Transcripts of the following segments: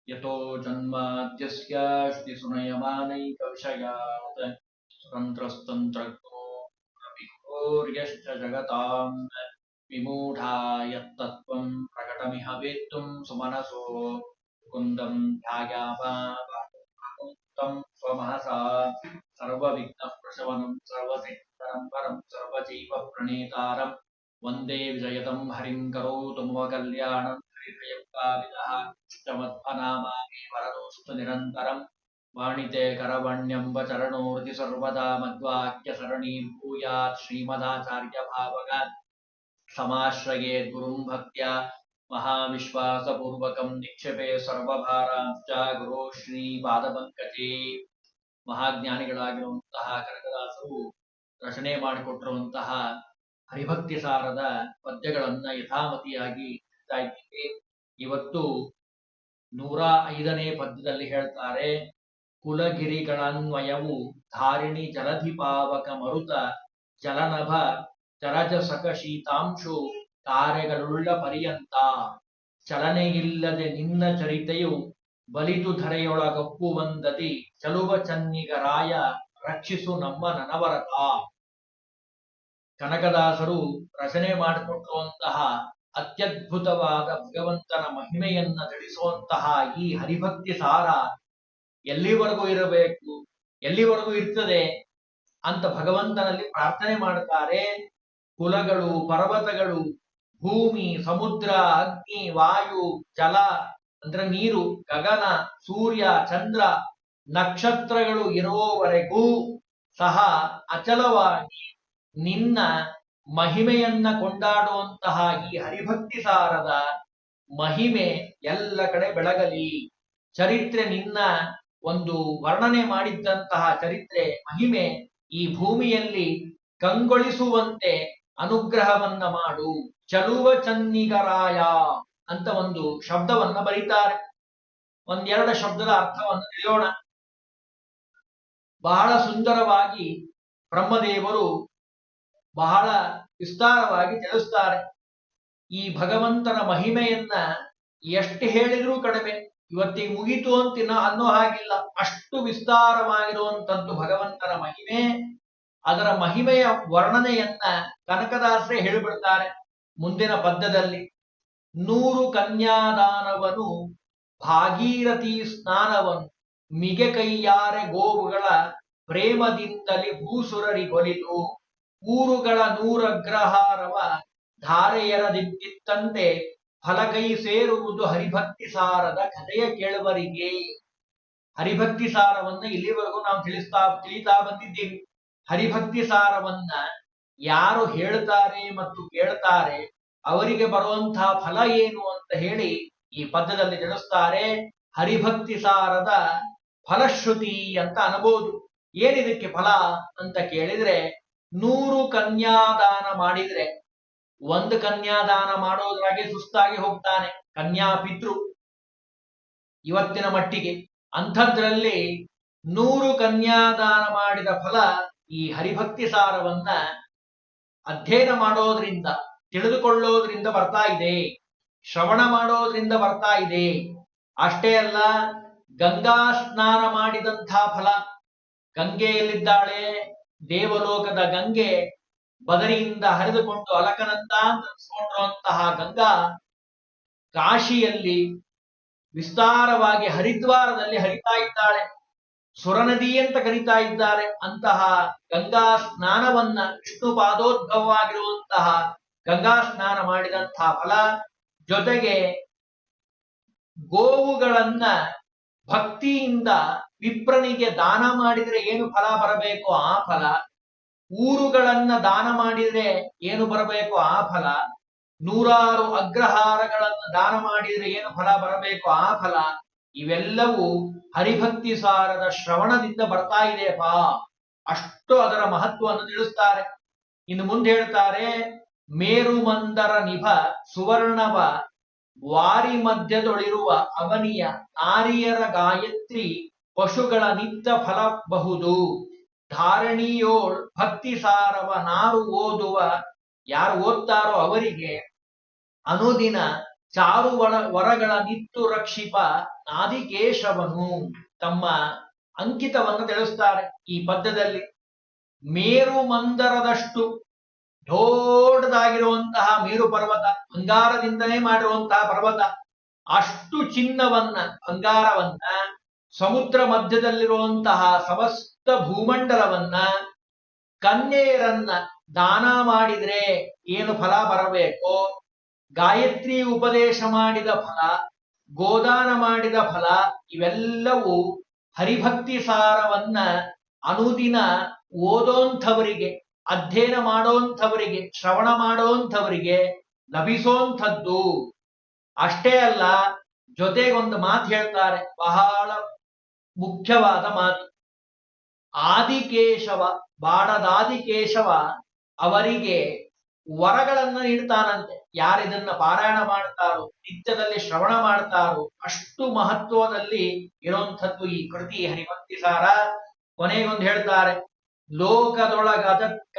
यतो जन्माद्यस्य श्रुतिसुनयमानैकविषयात् स्वतन्त्रस्तन्त्रज्ञो रविर्यश्च जगताम् विमूढा यत्तत्त्वं प्रकटमिह वेत्तुं सुमनसो मुकुन्दं ध्यायामावाप्तं स्वमहसा सर्वविघ्नप्रशमनं सर्वसिद्धिकरं परं सर्वजीव प्रणेतारं वन्दे विजयतं हरिं करोतु मम कल्याणं हरिर्यक्काविदः इष्टमध्वनामामे वरदोऽस्तु निरन्तरं वाणिते करवण्यम्ब चरणोर्ति सर्वदा मद्वाक्यसरणीर्भूयात् श्रीमदाचार्यभावगात् समाश्रयेत् गुरुं भक्त्या महाविश्वासपूर्वकं निक्षेपे सर्वभारांಶ್ಚ ಗುರು ಶ್ರೀ ಪಾದಪಂಕಜೇ. ಮಹಾಜ್ಞಾನಿಗಳಾಗಿರುವಂತಹ ಕನಕದಾಸರು ರಚನೆ ಮಾಡಿಕೊಟ್ಟಿರುವಂತಹ ಹರಿಭಕ್ತಿ ಸಾರದ ಪದ್ಯಗಳನ್ನ ಯಥಾಮತಿಯಾಗಿ ಹೇಳ್ತಾ ಇದ್ದೀವಿ. ಇವತ್ತು 105ನೇ ಪದ್ಯದಲ್ಲಿ ಹೇಳ್ತಾರೆ, ಕುಲಗಿರಿಗಳನ್ವಯವು ಧಾರಿಣಿ ಜಲಧಿ ಪಾವಕ ಮರುತ ಜಲನಭ ಚರಜಸಕ ಶೀತಾಂಶು ತಾರೆಗಳುಳ್ಳ ಪರ್ಯಂತ ಚಲನೆಯಿಲ್ಲದೆ ನಿನ್ನ ಚರಿತೆಯು ಬಲಿದು ಧರೆಯೊಳಗಪ್ಪುವಂದದಿ ಚಲುವ ಚನ್ನಿಗರಾಯ ರಕ್ಷಿಸು ನಮ್ಮ ನನವರತ. ಕನಕದಾಸರು ರಚನೆ ಮಾಡಿಕೊಟ್ಟಿರುವಂತಹ ಅತ್ಯದ್ಭುತವಾದ ಭಗವಂತನ ಮಹಿಮೆಯನ್ನ ತಿಳಿಸುವಂತಹ ಈ ಹರಿಭಕ್ತಿ ಸಾರ ಎಲ್ಲಿವರೆಗೂ ಇರಬೇಕು, ಎಲ್ಲಿವರೆಗೂ ಇರ್ತದೆ ಅಂತ ಭಗವಂತನಲ್ಲಿ ಪ್ರಾರ್ಥನೆ ಮಾಡ್ತಾರೆ. ಕುಲಗಳು, ಪರ್ವತಗಳು, ಭೂಮಿ, ಸಮುದ್ರ, ಅಗ್ನಿ, ವಾಯು, ಜಲ ಅಂದ್ರೆ ನೀರು, ಗಗನ, ಸೂರ್ಯ, ಚಂದ್ರ, ನಕ್ಷತ್ರಗಳು ಇರುವವರೆಗೂ ಸಹ ಅಚಲವಾಗಿ ನಿನ್ನ ಮಹಿಮೆಯನ್ನ ಕೊಂಡಾಡುವಂತಹ ಈ ಹರಿಭಕ್ತಿ ಸಾರದ ಮಹಿಮೆ ಎಲ್ಲ ಕಡೆ ಬೆಳಗಲಿ. ಚರಿತ್ರೆ ನಿನ್ನ ಒಂದು ವರ್ಣನೆ ಮಾಡಿದ್ದಂತಹ ಚರಿತ್ರೆ ಮಹಿಮೆ ಈ ಭೂಮಿಯಲ್ಲಿ ಕಂಗೊಳಿಸುವಂತೆ ಅನುಗ್ರಹವನ್ನ ಮಾಡು. ಚಲುವ ಚನ್ನಿಗರಾಯ ಅಂತ ಒಂದು ಶಬ್ದವನ್ನ ಬರೀತಾರೆ. ಒಂದೆರಡು ಶಬ್ದದ ಅರ್ಥವನ್ನು ತಿಳಿಯೋಣ. ಬಹಳ ಸುಂದರವಾಗಿ ಬ್ರಹ್ಮದೇವರು ಬಹಳ ವಿಸ್ತಾರವಾಗಿ ತಿಳಿಸ್ತಾರೆ. ಈ ಭಗವಂತನ ಮಹಿಮೆಯನ್ನ ಎಷ್ಟು ಹೇಳಿದ್ರೂ ಕಡಿಮೆ. ಇವತ್ತಿಗೆ ಮುಗಿತು ಅಂತಿನ ಅನ್ನೋ ಹಾಗಿಲ್ಲ, ಅಷ್ಟು ವಿಸ್ತಾರವಾಗಿರುವಂತದ್ದು ಭಗವಂತನ ಮಹಿಮೆ. ಅದರ ಮಹಿಮೆಯ ವರ್ಣನೆಯನ್ನ ಕನಕದಾಸರೇ ಹೇಳಿಬಿಡ್ತಾರೆ ಮುಂದಿನ ಪದ್ಯದಲ್ಲಿ. 100 ಕನ್ಯಾದಾನವನು ಭಾಗೀರಥಿ ಸ್ನಾನವನು ಮಿಗೆ ಕೈಯಾರೆ ಗೋವುಗಳ ಪ್ರೇಮದಿಂದಲಿ ಭೂಸುರರಿಗೊಲಿದು ಊರುಗಳ 100 ಅಗ್ರಹಾರವ ಧಾರೆಯರದಿತ್ತಂತೆ ಫಲಕೈ ಸೇರುವುದು ಹರಿಭಕ್ತಿ ಸಾರದ ಕಥೆಯ ಕೇಳುವರಿಗೆ. ಹರಿಭಕ್ತಿ ಸಾರವನ್ನ ಇಲ್ಲಿವರೆಗೂ ನಾವು ತಿಳಿತಾ ಬಂದಿದ್ದೀವಿ. ಹರಿಭಕ್ತಿ ಸಾರವನ್ನ ಯಾರು ಹೇಳ್ತಾರೆ ಮತ್ತು ಕೇಳ್ತಾರೆ ಅವರಿಗೆ ಬರುವಂತಹ ಫಲ ಏನು ಅಂತ ಹೇಳಿ ಈ ಪದ್ಯದಲ್ಲಿ ತಿಳಿಸ್ತಾರೆ. ಹರಿಭಕ್ತಿ ಸಾರದ ಫಲಶ್ರುತಿ ಅಂತ ಅನ್ಬೋದು. ಏನಿದಕ್ಕೆ ಫಲ ಅಂತ ಕೇಳಿದ್ರೆ, 100 ಕನ್ಯಾದಾನ ಮಾಡಿದ್ರೆ, ಒಂದು ಕನ್ಯಾದಾನ ಮಾಡೋದ್ರಾಗೆ ಸುಸ್ತಾಗಿ ಹೋಗ್ತಾನೆ ಕನ್ಯಾ ಪಿತೃ ಇವತ್ತಿನ ಮಟ್ಟಿಗೆ. ಅಂಥದ್ರಲ್ಲಿ 100 ಕನ್ಯಾದಾನ ಮಾಡಿದ ಫಲ ಈ ಹರಿಭಕ್ತಿ ಸಾರವನ್ನ ಅಧ್ಯಯನ ಮಾಡೋದ್ರಿಂದ, ತಿಳಿದುಕೊಳ್ಳೋದ್ರಿಂದ ಬರ್ತಾ ಇದೆ, ಶ್ರವಣ ಮಾಡೋದ್ರಿಂದ ಬರ್ತಾ ಇದೆ. ಅಷ್ಟೇ ಅಲ್ಲ, ಗಂಗಾ ಸ್ನಾನ ಮಾಡಿದಂಥ ಫಲ. ಗಂಗೆಯಲ್ಲಿದ್ದಾಳೆ, ದೇವಲೋಕದ ಗಂಗೆ ಬದರಿಯಿಂದ ಹರಿದುಕೊಂಡು ಅಲಕನಂತ ಅನಿಸ್ಕೊಂಡಿರುವಂತಹ ಗಂಗಾ ಕಾಶಿಯಲ್ಲಿ ವಿಸ್ತಾರವಾಗಿ ಹರಿದ್ವಾರದಲ್ಲಿ ಹರಿತಾ ಇದ್ದಾಳೆ. ಸುರನದಿ ಅಂತ ಕರೀತಾ ಇದ್ದಾರೆ. ಅಂತಹ ಗಂಗಾ ಸ್ನಾನವನ್ನ, ವಿಷ್ಣು ಪಾದೋದ್ಭವವಾಗಿರುವಂತಹ ಗಂಗಾ ಸ್ನಾನ ಮಾಡಿದಂತಹ ಫಲ. ಜೊತೆಗೆ ಗೋವುಗಳನ್ನ ಭಕ್ತಿಯಿಂದ ವಿಪ್ರನಿಗೆ ದಾನ ಮಾಡಿದ್ರೆ ಏನು ಫಲ ಬರಬೇಕು ಆ ಫಲ. ಊರುಗಳನ್ನ ದಾನ ಮಾಡಿದ್ರೆ ಏನು ಬರಬೇಕು ಆ ಫಲ. 100 ಅಗ್ರಹಾರಗಳನ್ನ ದಾನ ಮಾಡಿದ್ರೆ ಏನು ಫಲ ಬರಬೇಕು ಆ ಫಲ. ಇವೆಲ್ಲವೂ ಹರಿಭಕ್ತಿ ಸಾರದ ಶ್ರವಣದಿಂದ ಬರ್ತಾ ಇದೆಯಪ್ಪ. ಅಷ್ಟು ಅದರ ಮಹತ್ವವನ್ನು ತಿಳಿಸ್ತಾರೆ. ಇನ್ನು ಮುಂದೆ ಹೇಳ್ತಾರೆ, ಮೇರು ಮಂದರ ನಿಭ ಸುವರ್ಣವ ವಾರಿ ಮಧ್ಯದೊಳಿರುವ ಅವನಿಯ ನಾರಿಯರ ಗಾಯತ್ರಿ ಪಶುಗಳ ನಿತ್ಯ ಫಲ ಬಹುದು. ಧಾರಣಿಯೋಳ್ ಭಕ್ತಿ ಸಾರವ ನಾರು ಓದುವ ಯಾರು ಓದ್ತಾರೋ ಅವರಿಗೆ ಅನುದಿನ ಚಾರು ವರಗಳ ನಿತ್ತು ರಕ್ಷಿಪ ನಾದಿಕೇಶವನು ತಮ್ಮ ಅಂಕಿತವನ್ನು ತಿಳಿಸ್ತಾರೆ ಈ ಪದ್ಯದಲ್ಲಿ. ಮೇರು ಮಂದರದಷ್ಟು ದೊಡ್ಡದಾಗಿರುವಂತಹ ಮೇರು ಪರ್ವತ, ಬಂಗಾರದಿಂದಲೇ ಮಾಡಿರುವಂತಹ ಪರ್ವತ, ಅಷ್ಟು ಚಿನ್ನವನ್ನ, ಬಂಗಾರವನ್ನ, ಸಮುದ್ರ ಮಧ್ಯದಲ್ಲಿರುವಂತಹ ಸಮಸ್ತ ಭೂಮಂಡಲವನ್ನ, ಕನ್ಯೆಯರನ್ನ ದಾನ ಮಾಡಿದ್ರೆ ಏನು ಫಲ ಬರಬೇಕೋ, ಗಾಯತ್ರಿ ಉಪದೇಶ ಮಾಡಿದ ಫಲ, ಗೋದಾನ ಮಾಡಿದ ಫಲ, ಇವೆಲ್ಲವೂ ಹರಿಭಕ್ತಿ ಸಾರವನ್ನ ಅನುದಿನ ಓದೋಂಥವರಿಗೆ, ಅಧ್ಯಯನ ಮಾಡೋಂಥವರಿಗೆ, ಶ್ರವಣ ಮಾಡೋಂಥವರಿಗೆ ಲಭಿಸೋಂಥದ್ದು. ಅಷ್ಟೇ ಅಲ್ಲ, ಜೊತೆಗೊಂದು ಮಾತು ಹೇಳ್ತಾರೆ, ಬಹಳ ಮುಖ್ಯವಾದ ಮಾತು. ಆದಿಕೇಶವ, ಬಾಡದಾದಿಕೇಶವ ಅವರಿಗೆ ವರಗಳನ್ನ ನೀಡ್ತಾನಂತೆ. ಯಾರಿದನ್ನ ಪಾರಾಯಣ ಮಾಡ್ತಾರೋ, ನಿತ್ಯದಲ್ಲಿ ಶ್ರವಣ ಮಾಡ್ತಾರೋ, ಅಷ್ಟು ಮಹತ್ವದಲ್ಲಿ ಇರುವಂಥದ್ದು ಈ ಕೃತಿ ಹರಿಭಕ್ತಿ ಸಾರ. ಕೊನೆಗೊಂದು ಹೇಳ್ತಾರೆ,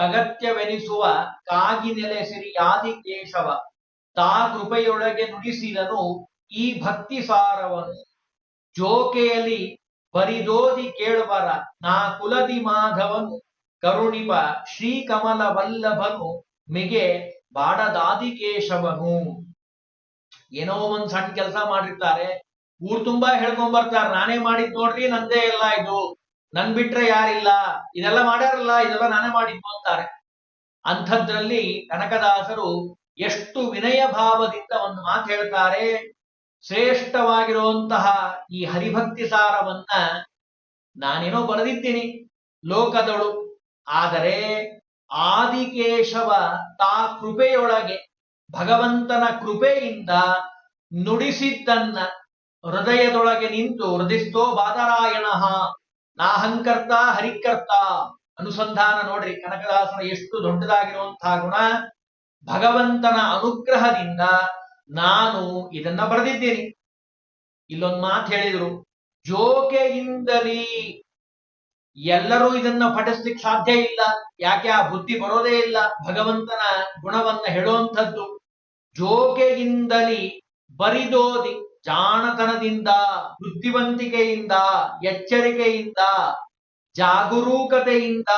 ಅಗತ್ಯವೆನಿಸುವ ಕಾಗಿ ನೆಲೆಸಿರಿ ಆದಿಕೇಶವ, ತಾ ಕೃಪೆಯೊಳಗೆ ನುಡಿಸಿದನು ಈ ಭಕ್ತಿ ಸಾರವನು. ಜೋಕೆಯಲ್ಲಿ ಬರಿದೋದಿ ಕೇಳುವರ ನಾ ಕುಲದಿ ಮಾಧವನು, ಕರುಣಿಪ ಶ್ರೀಕಮಲ ವಲ್ಲಭನು ಮಿಗೆ ಬಾಡದಾದಿಕೇಶವನು. ಏನೋ ಒಂದ್ ಸಣ್ಣ ಕೆಲಸ ಮಾಡಿರ್ತಾರೆ, ಊರ್ ತುಂಬಾ ಹೇಳ್ಕೊಂಡ್ ಬರ್ತಾರೆ, ನಾನೇ ಮಾಡಿದ್ ನೋಡ್ರಿ, ನಂದೇ ಎಲ್ಲ ಇದು, ನನ್ ಬಿಟ್ರೆ ಯಾರಿಲ್ಲ, ಇದೆಲ್ಲ ಮಾಡ್ಯಾರಲ್ಲ, ಇದೆಲ್ಲ ನಾನೇ ಮಾಡಿದ್ದು ಅಂತಾರೆ. ಅಂಥದ್ರಲ್ಲಿ ಕನಕದಾಸರು ಎಷ್ಟು ವಿನಯ ಭಾವದಿಂದ ಒಂದು ಮಾತು ಹೇಳ್ತಾರೆ. ಶ್ರೇಷ್ಠವಾಗಿರುವಂತಹ ಈ ಹರಿಭಕ್ತಿ ಸಾರವನ್ನ ನಾನೇನೋ ಬರೆದಿದ್ದೀನಿ ಲೋಕದಳು, ಆದರೆ ಆದಿಕೇಶವ ತಾ ಕೃಪೆಯೊಳಗೆ, ಭಗವಂತನ ಕೃಪೆಯಿಂದ ನುಡಿಸಿದ್ದನ್ನ ಹೃದಯದೊಳಗೆ ನಿಂತು ಹೃದಯಸ್ಥೋ ಬಾದರಾಯಣ ನಾಹಂಕರ್ತ ಹರಿಕರ್ತ ಅನುಸಂಧಾನ. ನೋಡ್ರಿ ಕನಕದಾಸನ ಎಷ್ಟು ದೊಡ್ಡದಾಗಿರುವಂತಹ ಗುಣ. ಭಗವಂತನ ಅನುಗ್ರಹದಿಂದ ನಾನು ಇದನ್ನ ಬರೆದಿದ್ದೀನಿ. ಇಲ್ಲೊಂದು ಮಾತು ಹೇಳಿದ್ರು, ಜೋಕೆಯಿಂದಲೇ ಎಲ್ಲರೂ ಇದನ್ನ ಪಠಿಸ್ಲಿಕ್ಕೆ ಸಾಧ್ಯ ಇಲ್ಲ. ಯಾಕೆ? ಆ ಬುದ್ಧಿ ಬರೋದೇ ಇಲ್ಲ ಭಗವಂತನ ಗುಣವನ್ನ ಹೇಳುವಂಥದ್ದು. ಜೋಕೆಯಿಂದಲೇ ಬರಿದೋದಿ, ಜಾಣತನದಿಂದ, ಬುದ್ಧಿವಂತಿಕೆಯಿಂದ, ಎಚ್ಚರಿಕೆಯಿಂದ, ಜಾಗರೂಕತೆಯಿಂದ,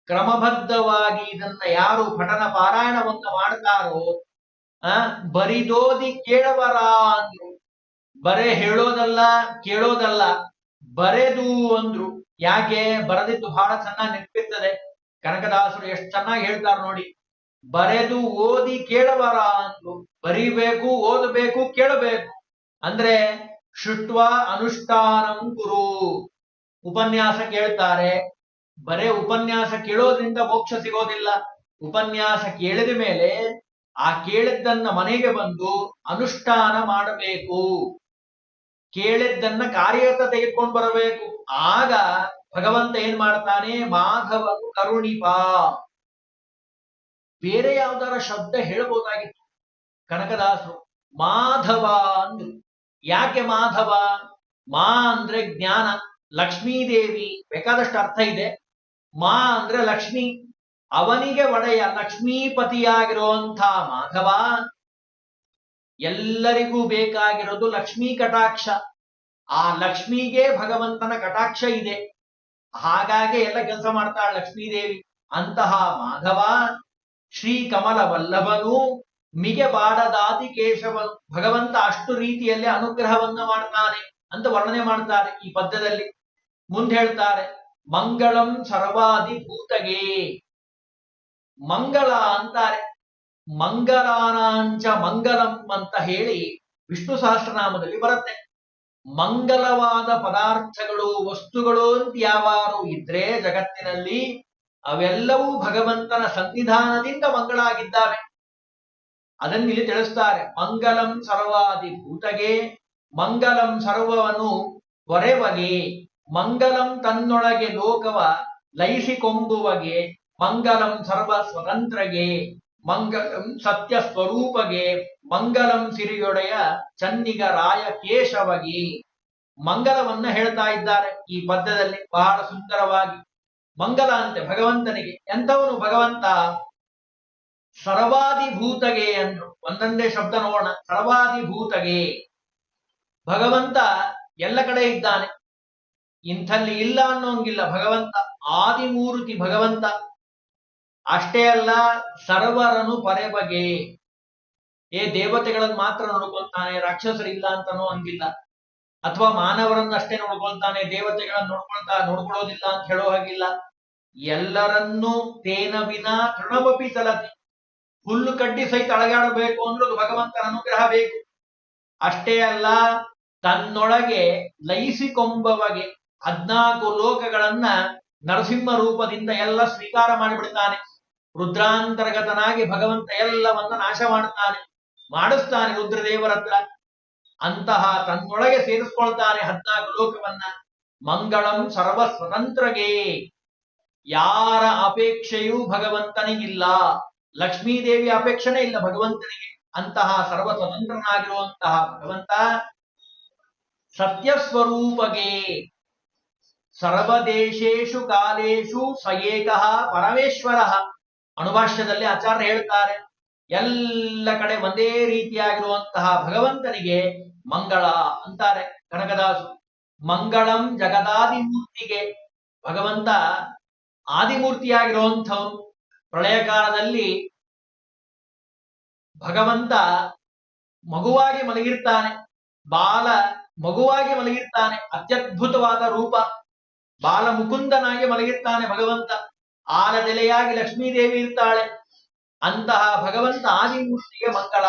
ಕ್ರಮಬದ್ಧವಾಗಿ ಇದನ್ನ ಯಾರು ಪಠನ ಪಾರಾಯಣವನ್ನು ಮಾಡ್ತಾರೋ, ಬರಿದೋದಿ ಕೇಳವರ ಅಂದ್ರು. ಬರೇ ಹೇಳೋದಲ್ಲ, ಕೇಳೋದಲ್ಲ, ಬರೆದು ಅಂದ್ರು. ಯಾಕೆ? ಬರೆದಿದ್ದು ಬಹಳ ಚೆನ್ನಾಗಿ ನೆನಪಿರ್ತದೆ. ಕನಕದಾಸರು ಎಷ್ಟು ಚೆನ್ನಾಗಿ ಹೇಳ್ತಾರೆ ನೋಡಿ. ಬರೆದು ಓದಿ ಕೇಳವರ ಅಂದ್ರು. ಬರಿಬೇಕು, ಓದಬೇಕು, ಕೇಳಬೇಕು. ಅಂದ್ರೆ ಶುಟ್ವ ಅನುಷ್ಠಾನಂ ಕುರು. ಉಪನ್ಯಾಸ ಕೇಳ್ತಾರೆ, ಬರೇ ಉಪನ್ಯಾಸ ಕೇಳೋದ್ರಿಂದ ಮೋಕ್ಷ ಸಿಗೋದಿಲ್ಲ. ಉಪನ್ಯಾಸ ಕೇಳಿದ ಮೇಲೆ ಆ ಕೇಳಿದ್ದನ್ನ ಮನೆಗೆ ಬಂದು ಅನುಷ್ಠಾನ ಮಾಡಬೇಕು, ಕೇಳಿದ್ದನ್ನ ಕಾರ್ಯತ ತೆಗೆದುಕೊಂಡು ಬರಬೇಕು. ಆಗ ಭಗವಂತ ಏನ್ ಮಾಡ್ತಾನೆ? ಮಾಧವನು ಕರುಣಿಪ. ಬೇರೆ ಯಾವ್ದಾರ ಶಬ್ದ ಹೇಳ್ಬೋದಾಗಿತ್ತು ಕನಕದಾಸರು, ಮಾಧವ ಅಂದ್ರು. ಯಾಕೆ ಮಾಧವ? ಮಾ ಅಂದ್ರೆ ಜ್ಞಾನ, ಲಕ್ಷ್ಮೀದೇವಿ, ಬೇಕಾದಷ್ಟು ಅರ್ಥ ಇದೆ. ಮಾ ಅಂದ್ರೆ ಲಕ್ಷ್ಮಿ, ಅವನಿಗೆ ಒಡೆಯ ಲಕ್ಷ್ಮೀಪತಿಯಾಗಿರುವಂಥ ಮಾಧವ. ಎಲ್ಲರಿಗೂ ಬೇಕಾಗಿರೋದು ಲಕ್ಷ್ಮೀ ಕಟಾಕ್ಷ. ಆ ಲಕ್ಷ್ಮಿಗೆ ಭಗವಂತನ ಕಟಾಕ್ಷ ಇದೆ, ಹಾಗಾಗಿ ಎಲ್ಲ ಕೆಲಸ ಮಾಡ್ತಾಳೆ ಲಕ್ಷ್ಮೀದೇವಿ. ಅಂತಹ ಮಾಧವ ಶ್ರೀ ಕಮಲ ವಲ್ಲಭನು, ಮಿಗೆ ಬಾಡದಾದಿ ಕೇಶವನು. ಭಗವಂತ ಅಷ್ಟು ರೀತಿಯಲ್ಲಿ ಅನುಗ್ರಹವನ್ನ ಮಾಡ್ತಾನೆ ಅಂತ ವರ್ಣನೆ ಮಾಡ್ತಾರೆ ಈ ಪದ್ಯದಲ್ಲಿ. ಮುಂದೆ ಹೇಳ್ತಾರೆ, ಮಂಗಳಂ ಸರ್ವಾದಿ ಭೂತಗೆ. ಮಂಗಳ ಅಂತಾರೆ, ಮಂಗಲಾನಾಂಚ ಮಂಗಲಂ ಅಂತ ಹೇಳಿ ವಿಷ್ಣು ಸಹಸ್ರನಾಮದಲ್ಲಿ ಬರುತ್ತೆ. ಮಂಗಲವಾದ ಪದಾರ್ಥಗಳು, ವಸ್ತುಗಳು ಅಂತ ಯಾವಾರು ಇದ್ರೆ ಜಗತ್ತಿನಲ್ಲಿ, ಅವೆಲ್ಲವೂ ಭಗವಂತನ ಸನ್ನಿಧಾನದಿಂದ ಮಂಗಳಾಗಿದ್ದಾವೆ. ಅದನ್ನಿಲ್ಲಿ ತಿಳಿಸ್ತಾರೆ. ಮಂಗಲಂ ಸರ್ವಾದಿ ಭೂತಗೆ, ಮಂಗಲಂ ಸರ್ವವನ್ನು ಹೊರೆವಗೆ, ಮಂಗಲಂ ತನ್ನೊಳಗೆ ಲೋಕವ ಲಯಿಸಿಕೊಂಬುವಗೆ, ಮಂಗಲಂ ಸರ್ವ ಸ್ವತಂತ್ರಗೆ, ಮಂಗಲಂ ಸತ್ಯ ಸ್ವರೂಪಗೆ, ಮಂಗಲಂ ಸಿರಿಯೊಡೆಯ ಚನ್ನಿಗ ರಾಯ ಕೇಶವಗಿ. ಮಂಗಲವನ್ನ ಹೇಳ್ತಾ ಇದ್ದಾರೆ ಈ ಪದ್ಯದಲ್ಲಿ ಬಹಳ ಸುಂದರವಾಗಿ. ಮಂಗಲ ಅಂತೆ ಭಗವಂತನಿಗೆ. ಎಂಥವನು ಭಗವಂತ? ಸರ್ವಾಧಿಭೂತಗೆ ಅಂದ್ರು. ಒಂದೊಂದೇ ಶಬ್ದ ನೋಡೋಣ. ಸರ್ವಾಧಿಭೂತಗೆ, ಭಗವಂತ ಎಲ್ಲ ಕಡೆ ಇದ್ದಾನೆ, ಇಂಥಲ್ಲಿ ಇಲ್ಲ ಅನ್ನೋಂಗಿಲ್ಲ. ಭಗವಂತ ಆದಿಮೂರ್ತಿ ಭಗವಂತ. ಅಷ್ಟೇ ಅಲ್ಲ, ಸರ್ವರನು ಪರೆಬಗೆ. ದೇವತೆಗಳನ್ನು ಮಾತ್ರ ನೋಡ್ಕೊಳ್ತಾನೆ, ರಾಕ್ಷಸರಿಲ್ಲ ಅಂತನೋ ಹಂಗಿಲ್ಲ. ಅಥವಾ ಮಾನವರನ್ನಷ್ಟೇ ನೋಡ್ಕೊಳ್ತಾನೆ, ದೇವತೆಗಳನ್ನು ನೋಡ್ಕೊಳ್ಳೋದಿಲ್ಲ ಅಂತ ಹೇಳೋ ಹಾಗಿಲ್ಲ. ಎಲ್ಲರನ್ನೂ ತೇನ ವಿನ ತೃಣಮಪಿ ಚಲತಿ. ಹುಲ್ಲು ಕಡ್ಡಿ ಸಹಿತ ಅಳಗಾಡಬೇಕು ಅಂದ್ರೂ ಭಗವಂತನ ಅನುಗ್ರಹ ಬೇಕು. ಅಷ್ಟೇ ಅಲ್ಲ, ತನ್ನೊಳಗೆ ಲಯಿಸಿಕೊಂಬವಗೆ 14 ಲೋಕಗಳನ್ನ ನರಸಿಂಹ ರೂಪದಿಂದ ಎಲ್ಲ ಸ್ವೀಕಾರ ಮಾಡಿಬಿಡ್ತಾನೆ. ರುದ್ರಾಂತರ್ಗತನಾಗಿ ಭಗವಂತ ಎಲ್ಲವನ್ನ ನಾಶ ಮಾಡಿಸ್ತಾನೆ ರುದ್ರದೇವರ ಹತ್ರ. ಅಂತಹ ತನ್ನೊಳಗೆ ಸೇರಿಸ್ಕೊಳ್ತಾನೆ 14 ಲೋಕವನ್ನ. ಮಂಗಳಂ ಸರ್ವ ಸ್ವತಂತ್ರಗೆ, ಯಾರ ಅಪೇಕ್ಷೆಯೂ ಭಗವಂತನಿಗಿಲ್ಲ. ಲಕ್ಷ್ಮೀದೇವಿ ಅಪೇಕ್ಷಣೆ ಇಲ್ಲ ಭಗವಂತನಿಗೆ. ಅಂತಹ ಸರ್ವ ಸ್ವತಂತ್ರನಾಗಿರುವಂತಹ ಭಗವಂತ ಸತ್ಯಸ್ವರೂಪಗೆ, ಸರ್ವದೇಶೇಶು ಕಾಲೇಶು ಸ ಏಕಃ ಪರಮೇಶ್ವರ. ಅಣುಭಾಷ್ಯದಲ್ಲಿ ಆಚಾರ್ಯ ಹೇಳ್ತಾರೆ, ಎಲ್ಲ ಕಡೆ ಒಂದೇ ರೀತಿಯಾಗಿರುವಂತಹ ಭಗವಂತನಿಗೆ ಮಂಗಳ ಅಂತಾರೆ ಕನಕದಾಸರು. ಮಂಗಳಂ ಜಗದಾದಿಮೂರ್ತಿಗೆ, ಭಗವಂತ ಆದಿಮೂರ್ತಿಯಾಗಿರುವಂಥವನು. ಪ್ರಳಯ ಕಾಲದಲ್ಲಿ ಭಗವಂತ ಮಗುವಾಗಿ ಮಲಗಿರ್ತಾನೆ, ಮಗುವಾಗಿ ಮಲಗಿರ್ತಾನೆ. ಅತ್ಯದ್ಭುತವಾದ ರೂಪ, ಬಾಲ ಮುಕುಂದನಾಗಿ ಮಲಗಿರ್ತಾನೆ ಭಗವಂತ. ಆಲದೆಲೆಯಾಗಿ ಲಕ್ಷ್ಮೀದೇವಿ ಇರ್ತಾಳೆ. ಅಂತಹ ಭಗವಂತ ಆದಿಮೂರ್ತಿಗೆ ಮಂಗಳ.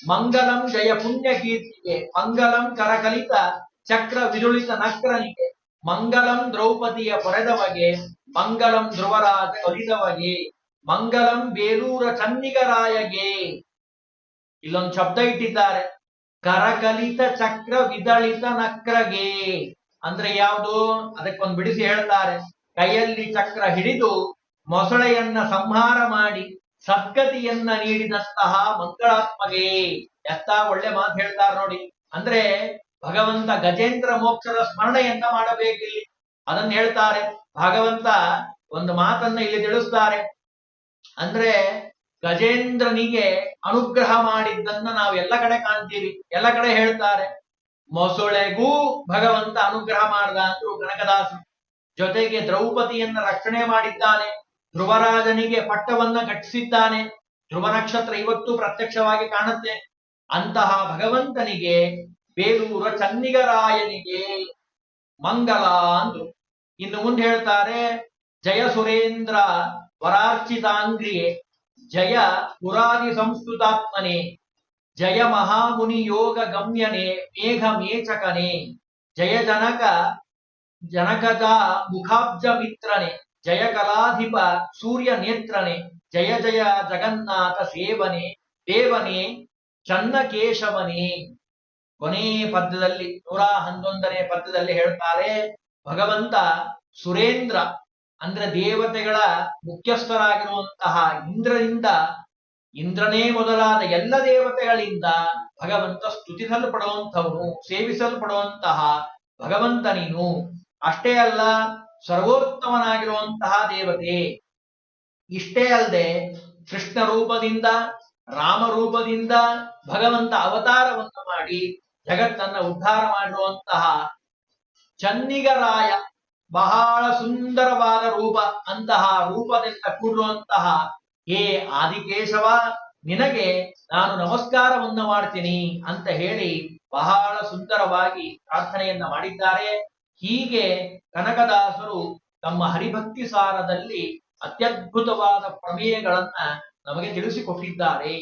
ಮಂಗಲಂ ಜಯ ಪುಣ್ಯ ಕೀರ್ತಿಗೆ, ಮಂಗಲಂ ಕರಕಲಿತ ಚಕ್ರ ವಿರುಳಿತ ನಕ್ರನಿಗೆ, ಮಂಗಲಂ ದ್ರೌಪದಿಯ ಪೊರೆದವಗೆ, ಮಂಗಲಂ ಧ್ರುವರಾಜ ಒಲಿದವಗೆ, ಮಂಗಲಂ ಬೇಲೂರ ಚನ್ನಿಗರಾಯಗೆ. ಇಲ್ಲೊಂದು ಶಬ್ದ ಇಟ್ಟಿದ್ದಾರೆ, ಕರಕಲಿತ ಚಕ್ರ ವಿದಳಿತ ನಕ್ರಗೆ. ಅಂದ್ರೆ ಯಾವುದು? ಅದಕ್ಕೊಂದು ಬಿಡಿಸಿ ಹೇಳ್ತಾರೆ. ಕೈಯಲ್ಲಿ ಚಕ್ರ ಹಿಡಿದು ಮೊಸಳೆಯನ್ನ ಸಂಹಾರ ಮಾಡಿ ಸದ್ಗತಿಯನ್ನ ನೀಡಿದಂತಹ ಮಂಗಳಾತ್ಮಗೆ. ಎತ್ತ ಒಳ್ಳೆ ಮಾತು ಹೇಳ್ತಾರೆ ನೋಡಿ. ಅಂದ್ರೆ ಭಗವಂತ ಗಜೇಂದ್ರ ಮೋಕ್ಷದ ಸ್ಮರಣೆಯನ್ನ ಮಾಡಬೇಕಿಲ್ಲಿ, ಅದನ್ನ ಹೇಳ್ತಾರೆ. ಭಗವಂತ ಒಂದು ಮಾತನ್ನ ಇಲ್ಲಿ ತಿಳಿಸ್ತಾರೆ. ಅಂದ್ರೆ ಗಜೇಂದ್ರನಿಗೆ ಅನುಗ್ರಹ ಮಾಡಿದ್ದನ್ನ ನಾವು ಎಲ್ಲ ಕಡೆ ಕಾಣ್ತೀವಿ, ಎಲ್ಲ ಕಡೆ ಹೇಳ್ತಾರೆ. ಮೊಸಳೆಗೂ ಭಗವಂತ ಅನುಗ್ರಹ ಮಾಡ್ದ ಅಂದ್ರು ಕನಕದಾಸರು. ಜೊತೆಗೆ ದ್ರೌಪದಿಯನ್ನ ರಕ್ಷಣೆ ಮಾಡಿದ್ದಾನೆ, ಧ್ರುವರಾಜನಿಗೆ ಪಟ್ಟವನ್ನ ಕಟ್ಟಿಸಿದ್ದಾನೆ. ಧ್ರುವ ನಕ್ಷತ್ರ ಇವತ್ತು ಪ್ರತ್ಯಕ್ಷವಾಗಿ ಕಾಣುತ್ತೆ. ಅಂತಹ ಭಗವಂತನಿಗೆ, ಬೇಲೂರ ಚನ್ನಿಗರಾಯನಿಗೆ ಮಂಗಲ ಅಂದ್ರು. ಇನ್ನು ಮುಂದೆ ಹೇಳ್ತಾರೆ, ಜಯ ಸುರೇಂದ್ರ ವರಾರ್ಚಿತಾಂಗ್ರಿಯೇ, ಜಯ ಪುರಾದಿ ಸಂಸ್ಕೃತಾತ್ಮನೆ, ಜಯ ಮಹಾಮುನಿ ಯೋಗ ಗಮ್ಯನೆ ಮೇಘ ಮೇಚಕನೆ, ಜಯ ಜನಕಜ ಮುಖಾಬ್ಜ ಮಿತ್ರನೆ, ಜಯ ಕಲಾಧಿಪ ಸೂರ್ಯ ನೇತ್ರನೆ, ಜಯ ಜಯ ಜಗನ್ನಾಥ ಸೇವನೆ ದೇವನೇ ಚನ್ನಕೇಶವನೇ. ಕೊನೆ ಪದ್ಯದಲ್ಲಿ 111ನೇ ಪದ್ಯದಲ್ಲಿ ಹೇಳ್ತಾರೆ, ಭಗವಂತ ಸುರೇಂದ್ರ ಅಂದ್ರೆ ದೇವತೆಗಳ ಮುಖ್ಯಸ್ಥರಾಗಿರುವಂತಹ ಇಂದ್ರನೇ ಮೊದಲಾದ ಎಲ್ಲ ದೇವತೆಗಳಿಂದ ಭಗವಂತ ಸ್ತುತಿಸಲ್ಪಡುವಂಥವನು, ಸೇವಿಸಲ್ಪಡುವಂತಹ ಭಗವಂತ ನೀನು. ಅಷ್ಟೇ ಅಲ್ಲ, ಸರ್ವೋತ್ತಮನಾಗಿರುವಂತಹ ದೇವತೆ. ಇಷ್ಟೇ ಅಲ್ಲದೆ ಕೃಷ್ಣ ರೂಪದಿಂದ, ರಾಮ ರೂಪದಿಂದ ಭಗವಂತ ಅವತಾರವನ್ನು ಮಾಡಿ ಜಗತ್ತನ್ನ ಉದ್ಧಾರ ಮಾಡಿರುವಂತಹ ಚನ್ನಿಗರಾಯ, ಬಹಳ ಸುಂದರವಾದ ರೂಪ. ಅಂತಹ ರೂಪದಿಂದ ಕೂಡಿರುವಂತಹ ಹೇ ಆದಿಕೇಶವ, ನಿನಗೆ ನಾನು ನಮಸ್ಕಾರವನ್ನ ಮಾಡ್ತೀನಿ ಅಂತ ಹೇಳಿ ಬಹಳ ಸುಂದರವಾಗಿ ಪ್ರಾರ್ಥನೆಯನ್ನ ಮಾಡಿದ್ದಾರೆ. ಹೀಗೆ ಕನಕದಾಸರು ತಮ್ಮ ಹರಿಭಕ್ತಿ ಸಾರದಲ್ಲಿ ಅತ್ಯದ್ಭುತವಾದ ಪ್ರಮೇಯಗಳನ್ನ ನಮಗೆ ತಿಳಿಸಿಕೊಟ್ಟಿದ್ದಾರೆ.